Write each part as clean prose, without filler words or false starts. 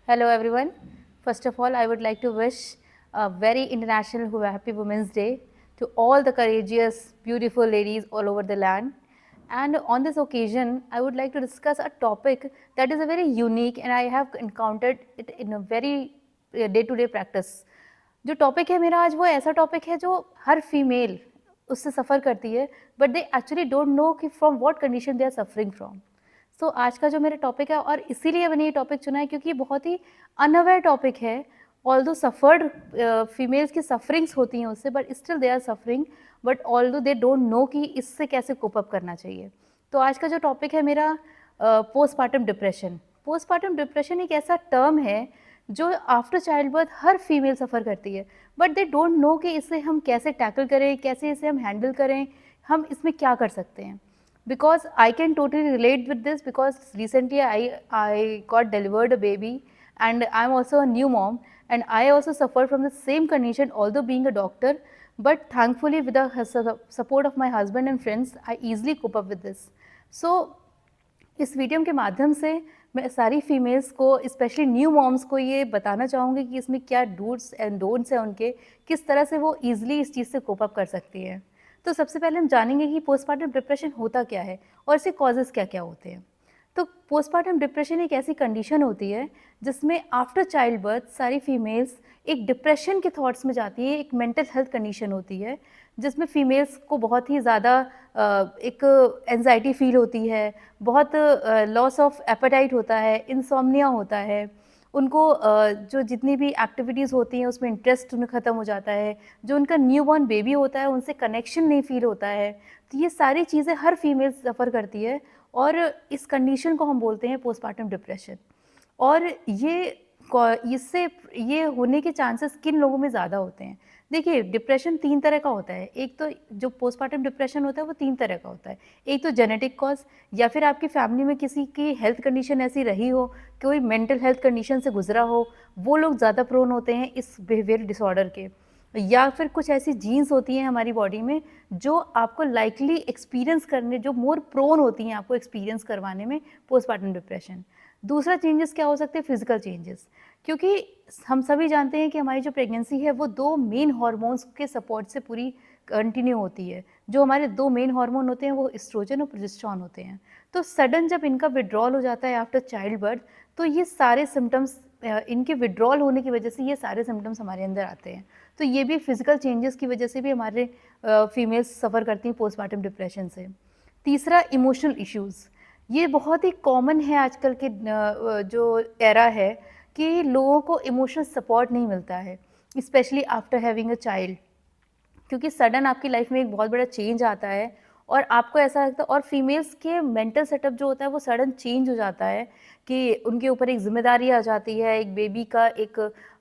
Hello everyone. First of all, I would like to wish a very international happy Women's Day to all the courageous, beautiful ladies all over the land. And on this occasion, I would like to discuss a topic that is a very unique and I have encountered it in a very day-to-day practice. जो topic है मेरा आज वो ऐसा topic है जो हर female उससे suffer करती है but they actually don't know कि from what condition they are suffering from. So आज का जो मेरा टॉपिक है और इसीलिए मैंने ये टॉपिक चुना है क्योंकि ये बहुत ही अनअवेयर टॉपिक है। ऑल्दो सफ़र्ड फीमेल्स की सफरिंग्स होती हैं उससे but still they are suffering, but although they don't know कि इससे कैसे कोप अप करना चाहिए। तो आज का जो टॉपिक है मेरा पोस्टपार्टम डिप्रेशन। पोस्टपार्टम डिप्रेशन एक ऐसा टर्म है जो आफ्टर चाइल्ड बर्थ हर फीमेल सफ़र करती है बट दे डोंट नो कि इसे हम कैसे टैकल करें, कैसे इसे हम हैंडल करें, हम इसमें क्या कर सकते हैं। Because I can totally relate with this because recently I got delivered a baby and I'm also a new mom and I also suffered from the same condition although being a doctor, but thankfully with the support of my husband and friends I easily cope up with this. So इस video के माध्यम से मैं सारी females को specially new moms को ये बताना चाहूँगी कि इसमें क्या डूड्स एंड डोंट्स हैं उनके, किस तरह से वो ईजिली इस चीज़ से कोप अप कर सकती हैं। तो सबसे पहले हम जानेंगे कि पोस्टपार्टम डिप्रेशन होता क्या है और इसके कॉजेज़ क्या-क्या होते हैं। तो पोस्टपार्टम डिप्रेशन एक ऐसी कंडीशन होती है जिसमें आफ्टर चाइल्ड बर्थ सारी फीमेल्स एक डिप्रेशन के थॉट्स में जाती है। एक मेंटल हेल्थ कंडीशन होती है जिसमें फीमेल्स को बहुत ही ज़्यादा एक एंजाइटी फील होती है, बहुत लॉस ऑफ एपेटाइट होता है, इंसोम्निया होता है, उनको जो जितनी भी एक्टिविटीज़ होती हैं उसमें इंटरेस्ट उन्हें ख़त्म हो जाता है, जो उनका न्यूबॉर्न बेबी होता है उनसे कनेक्शन नहीं फील होता है। तो ये सारी चीज़ें हर फीमेल सफ़र करती है और इस कंडीशन को हम बोलते हैं पोस्टपार्टम डिप्रेशन। और इससे ये होने के चांसेस किन लोगों में ज़्यादा होते हैं? देखिए, डिप्रेशन 3 तरह का होता है। एक तो जो पोस्टपार्टम डिप्रेशन होता है वो 3 तरह का होता है। एक तो जेनेटिक कॉज़, या फिर आपकी फैमिली में किसी की हेल्थ कंडीशन ऐसी रही हो, कोई मेंटल हेल्थ कंडीशन से गुज़रा हो, वो लोग ज़्यादा प्रोन होते हैं इस बिहेवियर डिसऑर्डर के। या फिर कुछ ऐसी जीन्स होती हैं हमारी बॉडी में जो आपको लाइकली एक्सपीरियंस करने, जो मोर प्रोन होती हैं आपको एक्सपीरियंस करवाने में पोस्टपार्टम डिप्रेशन। दूसरा चेंजेस क्या हो सकते हैं? फिजिकल चेंजेस, क्योंकि हम सभी जानते हैं कि हमारी जो प्रेगनेंसी है वो 2 मेन हार्मोन्स के सपोर्ट से पूरी कंटिन्यू होती है। जो हमारे 2 मेन हार्मोन होते हैं वो एस्ट्रोजन और प्रोजेस्टेरॉन होते हैं। तो सडन जब इनका विथड्रॉल हो जाता है आफ्टर चाइल्ड बर्थ, तो ये सारे सिम्पटम्स, इनके विथड्रॉल होने की वजह से ये सारे सिम्पटम्स हमारे अंदर आते हैं। तो ये भी फिजिकल चेंजेस की वजह से भी हमारे फीमेल्स सफ़र करती हैं पोस्टपार्टम डिप्रेशन से। तीसरा, इमोशनल इश्यूज़। ये बहुत ही कॉमन है आजकल के जो एरा है कि लोगों को इमोशनल सपोर्ट नहीं मिलता है, specially after having a child. क्योंकि सडन आपकी लाइफ में एक बहुत बड़ा चेंज आता है और आपको ऐसा लगता है, और फीमेल्स के मेंटल सेटअप जो होता है वो सडन चेंज हो जाता है कि उनके ऊपर एक ज़िम्मेदारी आ जाती है, एक बेबी का एक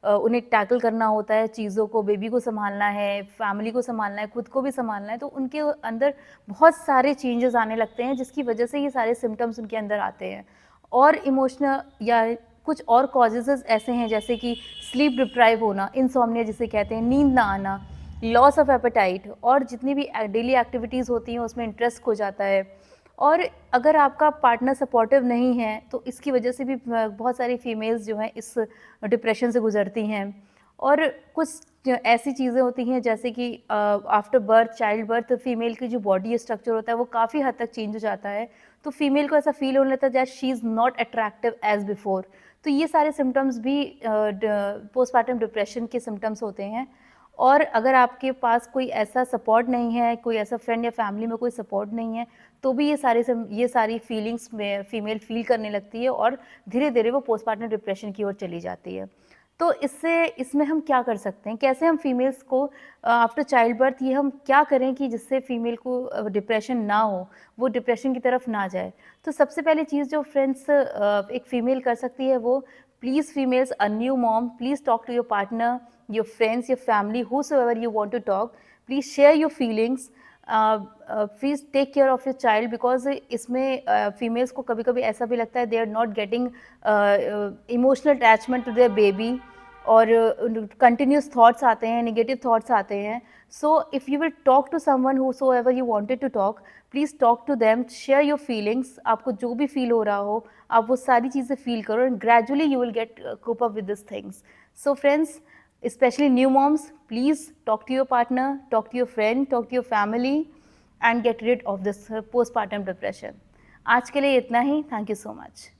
उन्हें टैकल करना होता है चीज़ों को, बेबी को सँभालना है, फैमिली को सँभालना है, खुद को भी सँभालना है। तो उनके अंदर बहुत सारे चेंजेस आने लगते हैं जिसकी वजह से ये सारे सिम्पटम्स उनके अंदर आते हैं। और इमोशनल या कुछ और कॉजेज़ ऐसे हैं जैसे कि स्लीप डिप्राइव होना, इंसोम्निया जिसे कहते हैं, नींद ना आना, लॉस ऑफ एपेटाइट, और जितनी भी डेली एक्टिविटीज़ होती हैं उसमें इंटरेस्ट खो जाता है। और अगर आपका पार्टनर सपोर्टिव नहीं है तो इसकी वजह से भी बहुत सारी फीमेल्स जो हैं इस डिप्रेशन से गुजरती हैं। और कुछ ऐसी चीज़ें होती हैं जैसे कि after birth, child birth, female की जो बॉडी स्ट्रक्चर होता है वो काफ़ी हद तक चेंज हो जाता है। तो फीमेल को ऐसा फील होने लगता है that she is not attractive as before. तो ये सारे सिम्पटम्स भी पोस्टपार्टम डिप्रेशन के सिम्पटम्स होते हैं। और अगर आपके पास कोई ऐसा सपोर्ट नहीं है, कोई ऐसा फ्रेंड या फैमिली में कोई सपोर्ट नहीं है, तो भी ये सारी फीलिंग्स में फीमेल फील करने लगती है और धीरे-धीरे वो पोस्टपार्टम डिप्रेशन की ओर चली जाती है। तो इसमें हम क्या कर सकते हैं? कैसे हम फीमेल्स को आफ्टर चाइल्ड बर्थ ये हम क्या करें कि जिससे फीमेल को डिप्रेशन ना हो, वो डिप्रेशन की तरफ ना जाए? तो सबसे पहली चीज़ जो फ्रेंड्स एक फीमेल कर सकती है वो, please females, a new mom, please talk to your partner, your friends, your family, whosoever you want to talk, please share your feelings. Please take care of your child because इसमें females को कभी-कभी ऐसा भी लगता है they are not getting emotional attachment to their baby, और continuous thoughts आते हैं, नेगेटिव थॉट्स आते हैं. So if you will talk to someone whoever you wanted to talk, please talk to them, share your feelings. आपको जो भी feel हो रहा हो, आप वो सारी चीज़ें फील करो, and gradually you will get cope up with this things. So friends, especially new moms, please talk to your partner, talk to your friend, talk to your family, and get rid of this postpartum depression. आज के लिए इतना ही. Thank you so much.